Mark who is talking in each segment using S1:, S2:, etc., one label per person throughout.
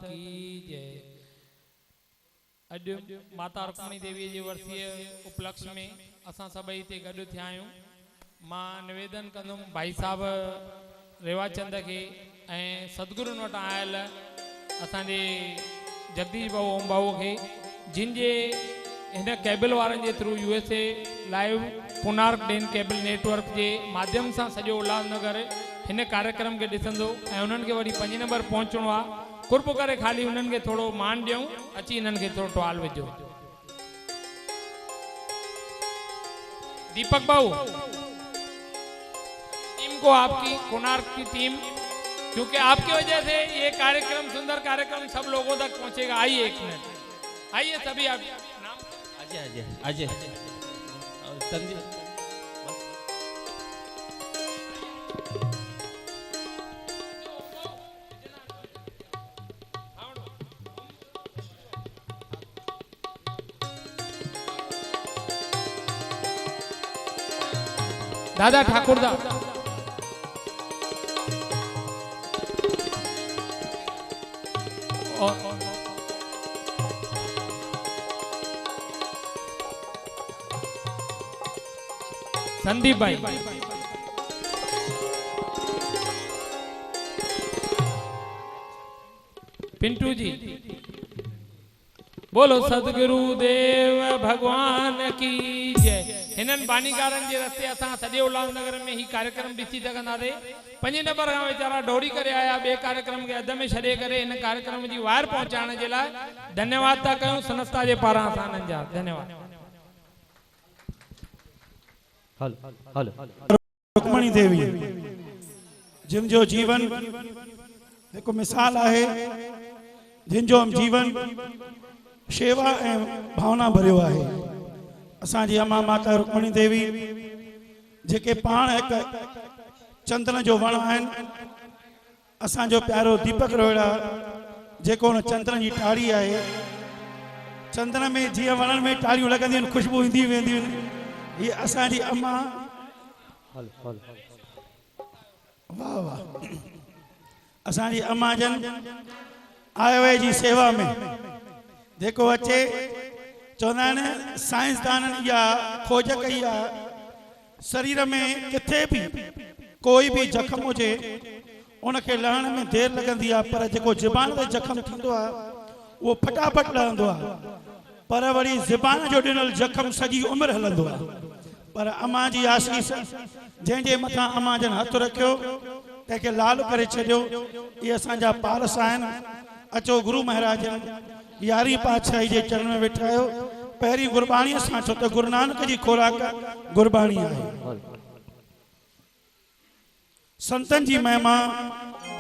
S1: की जय। अॼु माता रुक्मणी देवी जे वर्सीअ उपलक्ष्य में असां सभई हिते गॾु थिया आहियूं। मां निवेदन कंदुमि भाई साहब रेवाचंद खे ऐं सतगुरुनि वटां आयल असांजे जगदीश भाऊ ओम भाऊ खे, जिन जे हिन केबल वारनि जे through USA live Konark Den cable network जे माध्यम सां सॼो उल्हासनगर हिन कार्यक्रम खे ॾिसंदो ऐं उन्हनि खे वरी 5 नंबर पहुचणो आहे। कुर्ब करे खाली उन्हनि खे थोड़ो मान ॾियूं, अची इन्हनि खे थोड़ो टवाल विझो। दीपक भाऊ, टीम को आपकी कोणार्क की टीम, क्योंकि आपकी वजह से ये कार्यक्रम, सुंदर कार्यक्रम सब लोगों तक पहुंचेगा। आइए एक मिनट, आइए सभी। आप नाम?
S2: अजय अजय अजय संदीप।
S1: दादा ठाकुर दा संदीप भाई, पिंटू जी, बोलो सतगुरु देव भगवान की जय। हिनन बानीकारन जे रस्ते असां सॼे उल्हासनगर में ही कार्यक्रम ॾिसी सघंदासीं। 5 नंबर खां वीचारा दौड़ी करे आया, ॿिए कार्यक्रम खे अध में छॾे करे हिन कार्यक्रम जी वायर पहुचाइण जे लाइ धन्यवाद था कयूं संस्था जे पारां असां जा। धन्यवाद।
S3: हल हल रुक्मणी देवी जिन जो जीवन एक मिसाल है, जिन जो जीवन सेवा एवं भावना भरियो है। असांजी अम्मा माता रुक्मणी देवी जेके पाण एक चंदन जो वण आहिनि, असांजो प्यारो दीपक रोहिड़ा जेको उन चंदन जी टाड़ी आहे, चंदन में जीअं वणनि में टाड़ियूं लॻंदियूं आहिनि, ख़ुशबू ईंदी वेंदियूं आहिनि। ये असांजी अम्मा, वाह वाह, असांजी अम्मा जन आयो जी सेवा में जेको अचे चवंदा आहिनि साइंसदाननि या खोज कई आहे, शरीर में किथे भी कोई भी जख्म हुजे उनखे लहण में देर लगंदी आहे, पर जेको ज़ुबान ते जख्म थींदो आहे उहो फटाफट लहंदो आहे, पर वरी ज़ुबान जो ॾिनल जख्म सॼी उमिरि हलंदो आहे। पर अम्मा जी आशीष जंहिंजे मथां अम्मा जन हथ रखियो तंहिंखे लाल करे छॾियो। इहे असांजा पारस आहिनि। अचो गुरु महाराज 11वीं पातशाही जे चरण में वेठा आहियो। पहिरीं गुरबाणीअ सां, छो त गुरु नानक जी खोराक गुरबाणी आहे। संतन जी महिमा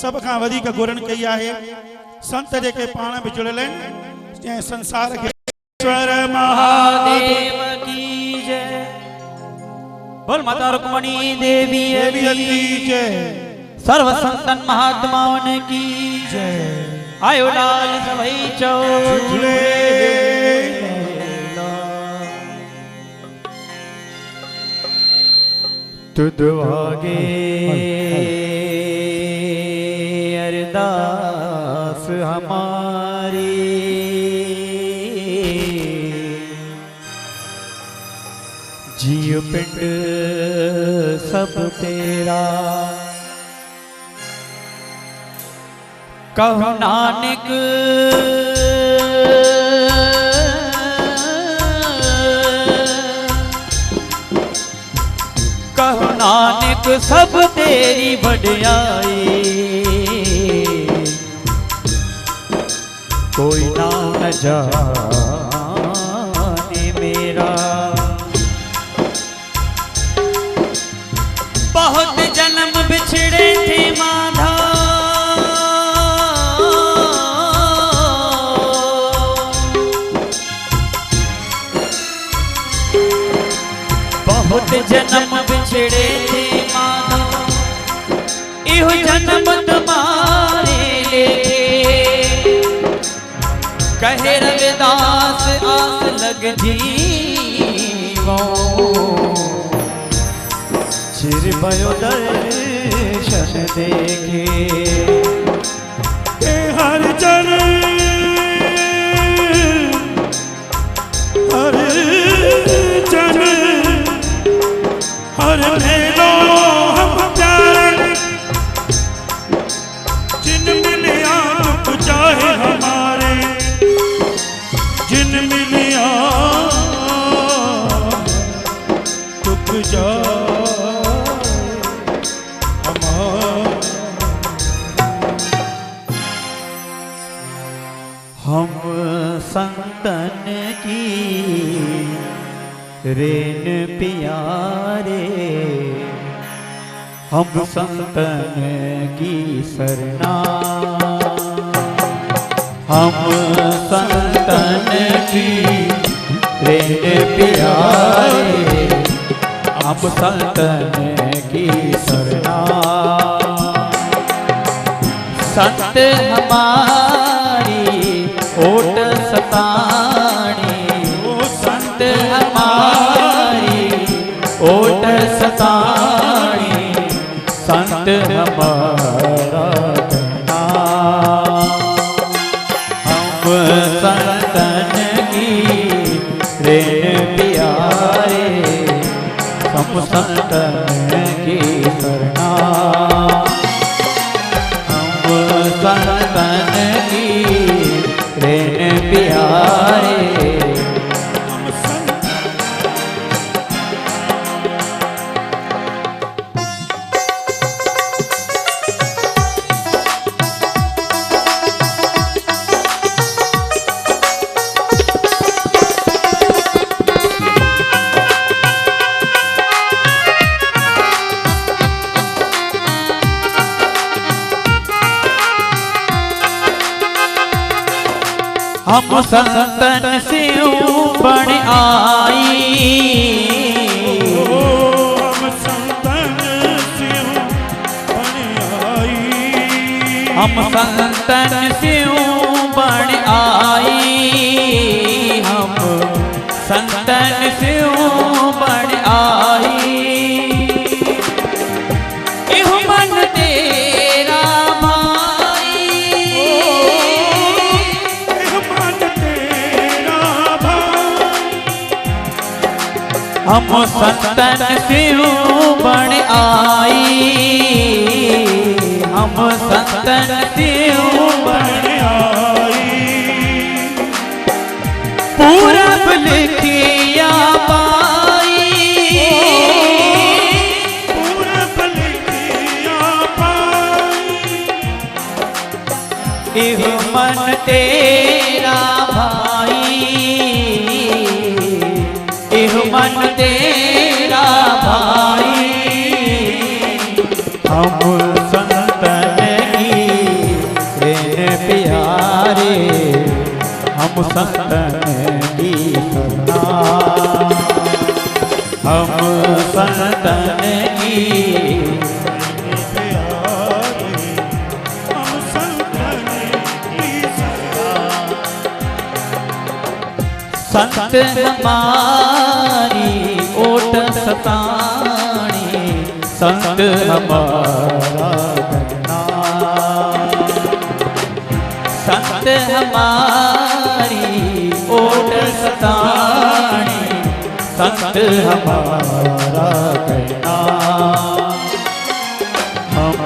S3: सब खां वधीक गुरनि कई आहे। संत जेके पाण बि जुड़ियल आहिनि, जंहिं संसार खे ईश्वर महादेव
S2: की जय। बोल माता रुक्मणी देवी की
S3: जय।
S2: सर्व संतन महात्माओं की जय। आयो लाल सभई चौले तुद वागे अरदास हमारी, जीव पिंड सब तेरा, कहो नानक कहो नानक सब तेरी बढ़ियाई, कोई ना न जाने मेरा। बहुत जन्म बिछड़े थे माधा, बहुत जन्म बिछड़े थे माधव, इहो जन्म तुम्हारे लेके, कहे रविदास आस लग जीवो, चिर भयो दर्शन देखे।
S3: हर जन हर जन हर मेलो हम प्यारे जिन मिलिया दुख चाहे हमारे जिन मिलिया दुख जाए
S2: हम संतन की रेन प्यारे हम संतन की सरना हम संतन की रेन प्यारे हम संतन की सरना संत हमारी ओट सतानी संत हमारी ओट सतानी संत हमारा कहना हम संतन की रेन प्यारे हम संतन की करना हम संतन की रेन प्यारे हम संतन से बन आई
S3: हम संतन से बन आई
S2: हम संतन से बन आई हम संतन से बन आई एह मन तेरा हम संतन से बन आई हम संतन से बन
S3: आई
S2: पूरब लिखिया पाई
S3: पूरब लिखिया पाई
S2: एह मन तेरा भाई एह मन तेरा भाई हम संतन की रेन प्यारे हम संतन की करना हम संतन की
S3: प्यारे हम संतन की
S2: संत हमारी ओट सतानी संत हमारा करना संत हमारी ओट सतानी संत हमारा कहना हम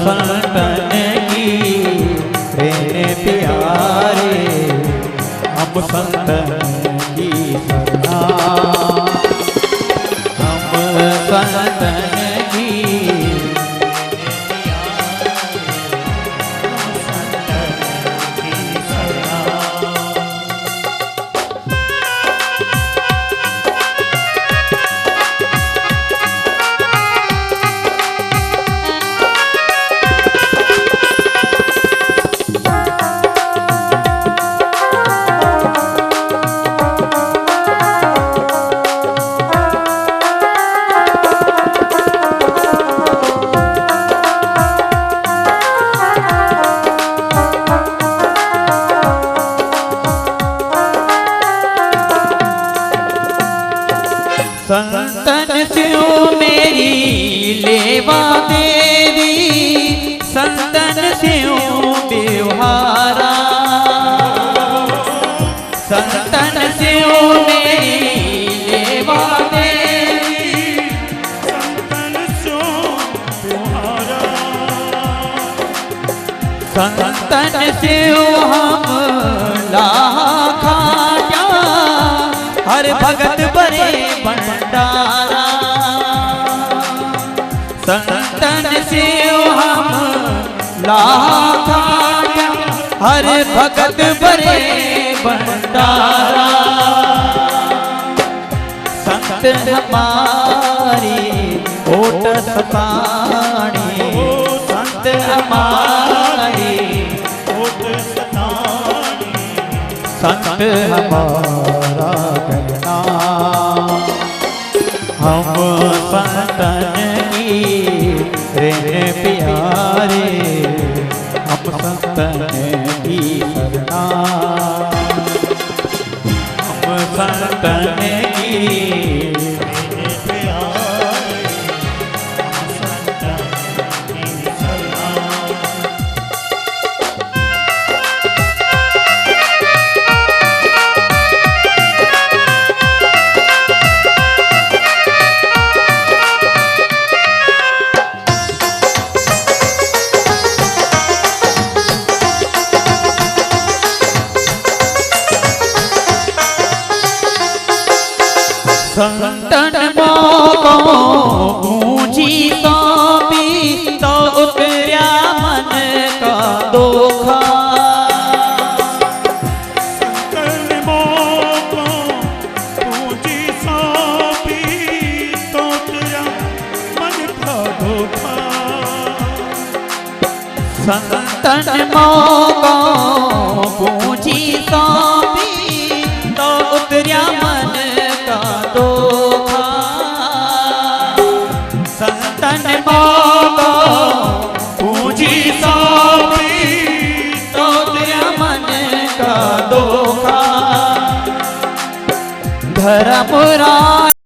S2: संतन की रेन प्यारे हम संतन की सरना हम संतन की संतन स्यो मेरी लेवा देवी संतन स्यो व्यवहार संतन से ओ मेरी लेवा देवी,
S3: संतन सो तुम्हारा,
S2: संतन से ओ हम लाखा जा, हर भगत बरे भंडारा। संतन से ओ हम लाखा जा, हर भगत बरे भंडारा। संत हमारी ओट सताणी, संत हमारी
S3: ओट सतानी,
S2: संत हमारा कहना, हम संतन की रे प्यारे, हम संतन की शरणा, हम संतन की
S3: प्यारे, संतन की शरणा।
S2: संतन मोको गूंजी सौंपी, तो उतरा मन का दोखा।
S3: संतन मोको पूजी सौंपी, तो तेरा मन का धोखा।
S2: संतन मोको गूंजी सौंपी, तो उतरा मन का दोखा। संतन मोको
S3: पूजी सौंपी,
S2: तो तेरा मन का दोखा। धर्म